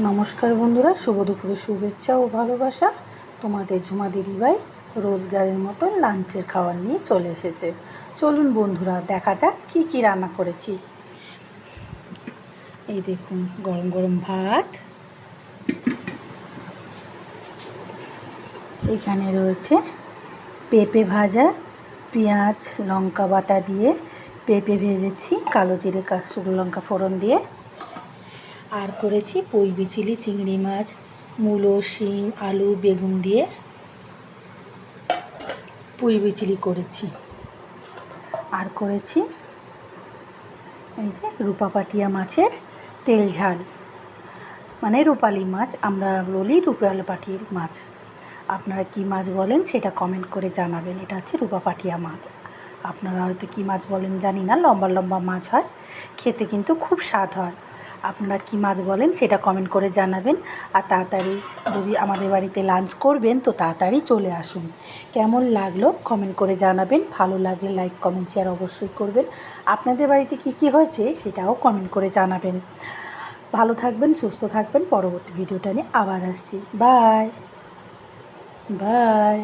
নমস্কার বন্ধুরা, শুভ দুপুরের শুভেচ্ছা ও ভালোবাসা। তোমাদের ঝুমা দিদিভাই রোজগারের মতো লাঞ্চের খাবার নিয়ে চলে এসেছে। চলুন বন্ধুরা, দেখা যাক কি কি রান্না করেছি। এই দেখুন, গরম গরম ভাত, এখানে রয়েছে পেঁপে ভাজা, পেঁয়াজ লঙ্কা বাটা দিয়ে পেঁপে ভেজেছি কালো জিরে শুকনো লঙ্কা ফোড়ন দিয়ে। আর করেছি পুঁই বিচিলি চিংড়ি মাছ, মূলো, শিম, আলু, বেগুন দিয়ে পুঁই বিচিলি করেছি। আর করেছি এই যে রূপাপাটিয়া মাছের তেল ঝাল, মানে রূপালি মাছ, আমরা বলি রূপাপাটিয়া মাছ। আপনারা কী মাছ বলেন সেটা কমেন্ট করে জানাবেন। এটা হচ্ছে রূপাপাটিয়া মাছ, আপনারা হয়তো কী মাছ বলেন জানি না। লম্বা লম্বা মাছ হয়, খেতে কিন্তু খুব স্বাদ হয়। আপনারা কী মাছ বলেন সেটা কমেন্ট করে জানাবেন। আর তাড়াতাড়ি যদি আমাদের বাড়িতে লাঞ্চ করবেন তো তাড়াতাড়ি চলে আসুন। কেমন লাগলো কমেন্ট করে জানাবেন। ভালো লাগলে লাইক কমেন্ট শেয়ার অবশ্যই করবেন। আপনাদের বাড়িতে কী কী হয়েছে সেটাও কমেন্ট করে জানাবেন। ভালো থাকবেন, সুস্থ থাকবেন। পরবর্তী ভিডিওটা নিয়ে আবার আসছি। Bye bye.